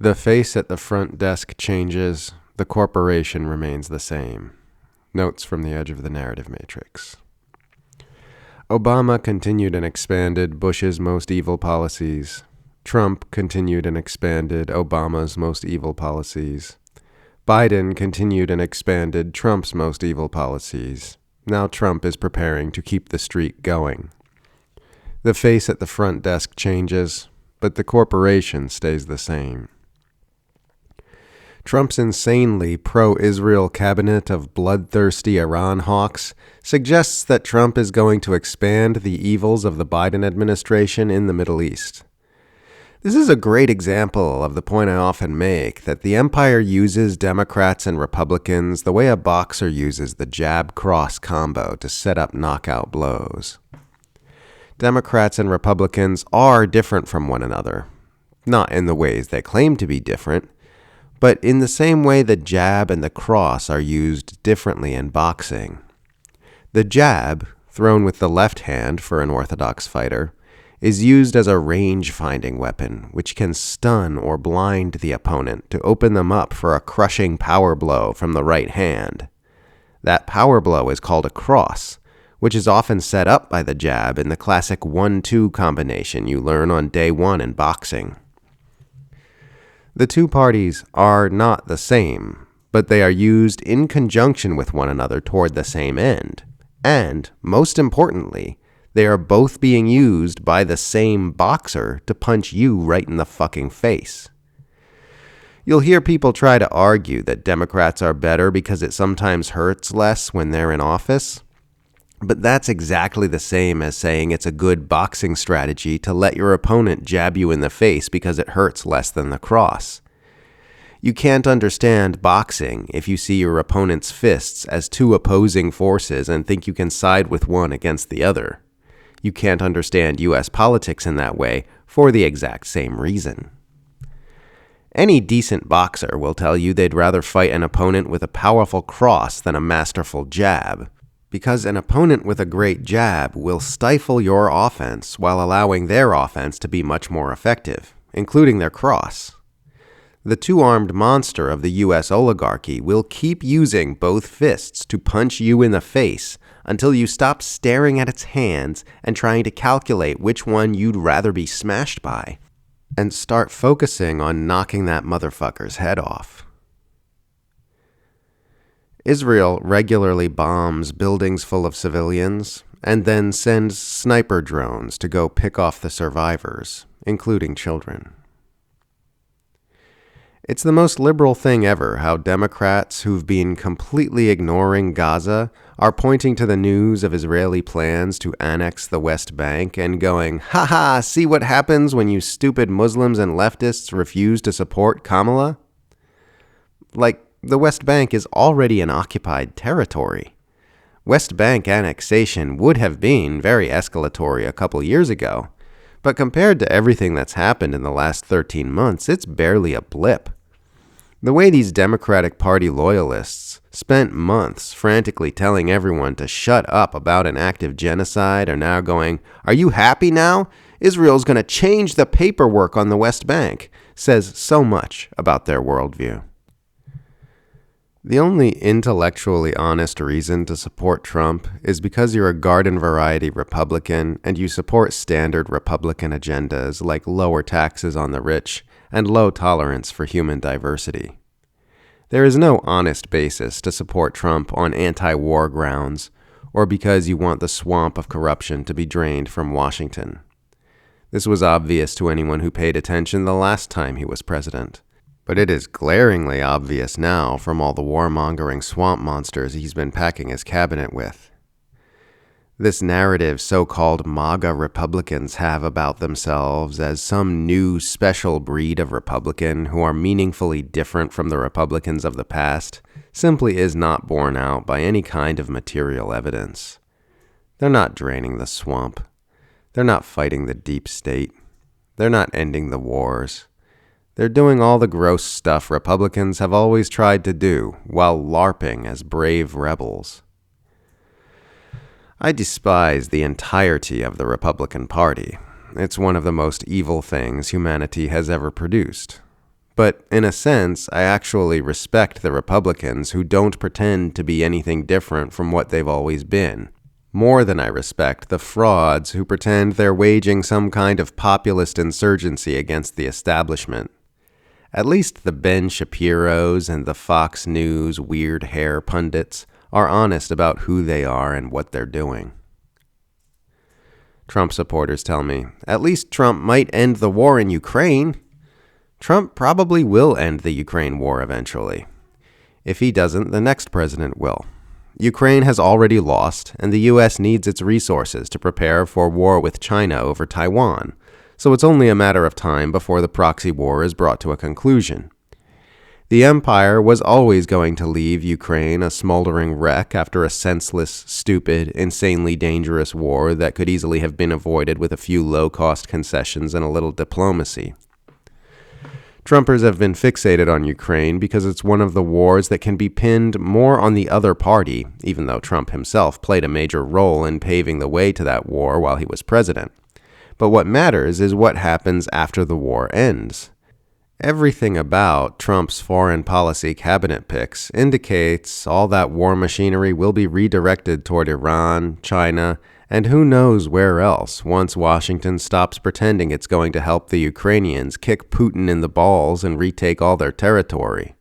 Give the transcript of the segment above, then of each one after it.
The face at the front desk changes, the corporation remains the same. Notes from the edge of the narrative matrix. Obama continued and expanded Bush's most evil policies. Trump continued and expanded Obama's most evil policies. Biden continued and expanded Trump's most evil policies. Now Trump is preparing to keep the streak going. The face at the front desk changes, but the corporation stays the same. Trump's insanely pro-Israel cabinet of bloodthirsty Iran hawks suggests that Trump is going to expand the evils of the Biden administration in the Middle East. This is a great example of the point I often make, that the empire uses Democrats and Republicans the way a boxer uses the jab-cross combo to set up knockout blows. Democrats and Republicans are different from one another, not in the ways they claim to be different, but in the same way the jab and the cross are used differently in boxing. The jab, thrown with the left hand for an orthodox fighter, is used as a range-finding weapon, which can stun or blind the opponent to open them up for a crushing power blow from the right hand. That power blow is called a cross, which is often set up by the jab in the classic 1-2 combination you learn on day one in boxing. The two parties are not the same, but they are used in conjunction with one another toward the same end. And, most importantly, they are both being used by the same boxer to punch you right in the fucking face. You'll hear people try to argue that Democrats are better because it sometimes hurts less when they're in office. But that's exactly the same as saying it's a good boxing strategy to let your opponent jab you in the face because it hurts less than the cross. You can't understand boxing if you see your opponent's fists as two opposing forces and think you can side with one against the other. You can't understand U.S. politics in that way for the exact same reason. Any decent boxer will tell you they'd rather fight an opponent with a powerful cross than a masterful jab, because an opponent with a great jab will stifle your offense while allowing their offense to be much more effective, including their cross. The two-armed monster of the U.S. oligarchy will keep using both fists to punch you in the face until you stop staring at its hands and trying to calculate which one you'd rather be smashed by, and start focusing on knocking that motherfucker's head off. Israel regularly bombs buildings full of civilians and then sends sniper drones to go pick off the survivors, including children. It's the most liberal thing ever how Democrats who've been completely ignoring Gaza are pointing to the news of Israeli plans to annex the West Bank and going, "Ha, see what happens when you stupid Muslims and leftists refuse to support Kamala?" Like, the West Bank is already an occupied territory. West Bank annexation would have been very escalatory a couple years ago, but compared to everything that's happened in the last 13 months, it's barely a blip. The way these Democratic Party loyalists spent months frantically telling everyone to shut up about an active genocide are now going, "Are you happy now? Israel's going to change the paperwork on the West Bank," says so much about their worldview. The only intellectually honest reason to support Trump is because you're a garden-variety Republican and you support standard Republican agendas like lower taxes on the rich and low tolerance for human diversity. There is no honest basis to support Trump on anti-war grounds or because you want the swamp of corruption to be drained from Washington. This was obvious to anyone who paid attention the last time he was president. But it is glaringly obvious now from all the warmongering swamp monsters he's been packing his cabinet with. This narrative so-called MAGA Republicans have about themselves as some new special breed of Republican who are meaningfully different from the Republicans of the past simply is not borne out by any kind of material evidence. They're not draining the swamp. They're not fighting the deep state. They're not ending the wars. They're doing all the gross stuff Republicans have always tried to do while LARPing as brave rebels. I despise the entirety of the Republican Party. It's one of the most evil things humanity has ever produced. But in a sense, I actually respect the Republicans who don't pretend to be anything different from what they've always been, more than I respect the frauds who pretend they're waging some kind of populist insurgency against the establishment. At least the Ben Shapiros and the Fox News weird hair pundits are honest about who they are and what they're doing. Trump supporters tell me, at least Trump might end the war in Ukraine. Trump probably will end the Ukraine war eventually. If he doesn't, the next president will. Ukraine has already lost, and the U.S. needs its resources to prepare for war with China over Taiwan, so it's only a matter of time before the proxy war is brought to a conclusion. The empire was always going to leave Ukraine a smoldering wreck after a senseless, stupid, insanely dangerous war that could easily have been avoided with a few low-cost concessions and a little diplomacy. Trumpers have been fixated on Ukraine because it's one of the wars that can be pinned more on the other party, even though Trump himself played a major role in paving the way to that war while he was president. But what matters is what happens after the war ends. Everything about Trump's foreign policy cabinet picks indicates all that war machinery will be redirected toward Iran, China, and who knows where else once Washington stops pretending it's going to help the Ukrainians kick Putin in the balls and retake all their territory.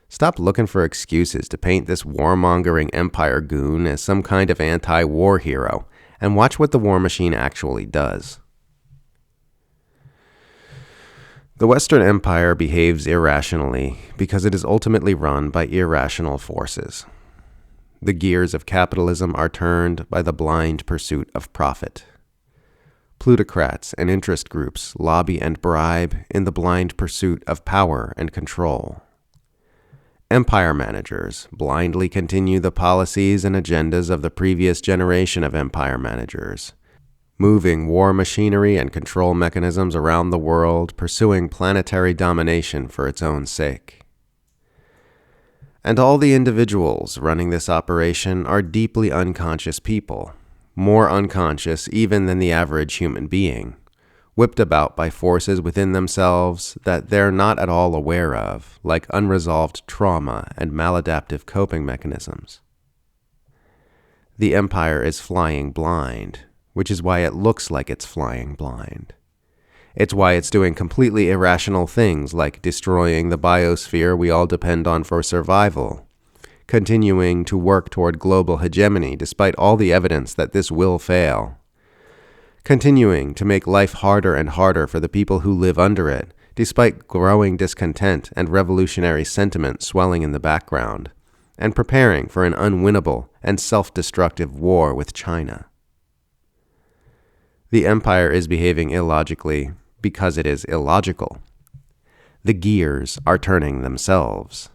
Stop looking for excuses to paint this warmongering empire goon as some kind of anti-war hero, and watch what the war machine actually does. The Western Empire behaves irrationally because it is ultimately run by irrational forces. The gears of capitalism are turned by the blind pursuit of profit. Plutocrats and interest groups lobby and bribe in the blind pursuit of power and control. Empire managers blindly continue the policies and agendas of the previous generation of empire managers, moving war machinery and control mechanisms around the world, pursuing planetary domination for its own sake. And all the individuals running this operation are deeply unconscious people, more unconscious even than the average human being, whipped about by forces within themselves that they're not at all aware of, like unresolved trauma and maladaptive coping mechanisms. The empire is flying blind, which is why it looks like it's flying blind. It's why it's doing completely irrational things like destroying the biosphere we all depend on for survival, continuing to work toward global hegemony despite all the evidence that this will fail, continuing to make life harder and harder for the people who live under it, despite growing discontent and revolutionary sentiment swelling in the background, and preparing for an unwinnable and self-destructive war with China. The empire is behaving illogically because it is illogical. The gears are turning themselves.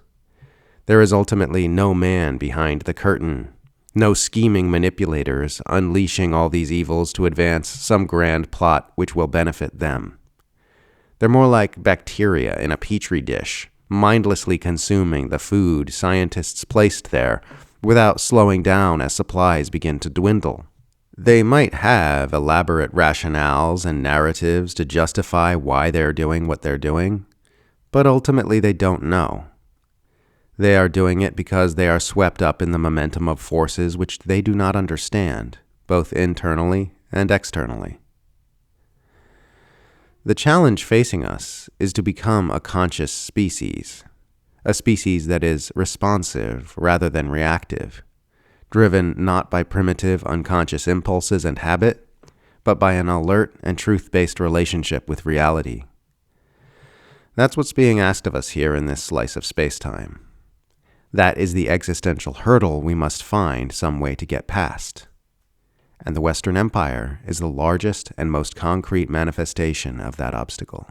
There is ultimately no man behind the curtain, no scheming manipulators unleashing all these evils to advance some grand plot which will benefit them. They're more like bacteria in a petri dish, mindlessly consuming the food scientists placed there without slowing down as supplies begin to dwindle. They might have elaborate rationales and narratives to justify why they're doing what they're doing, but ultimately they don't know. They are doing it because they are swept up in the momentum of forces which they do not understand, both internally and externally. The challenge facing us is to become a conscious species, a species that is responsive rather than reactive, driven not by primitive unconscious impulses and habit, but by an alert and truth-based relationship with reality. That's what's being asked of us here in this slice of space-time. That is the existential hurdle we must find some way to get past. And the Western Empire is the largest and most concrete manifestation of that obstacle.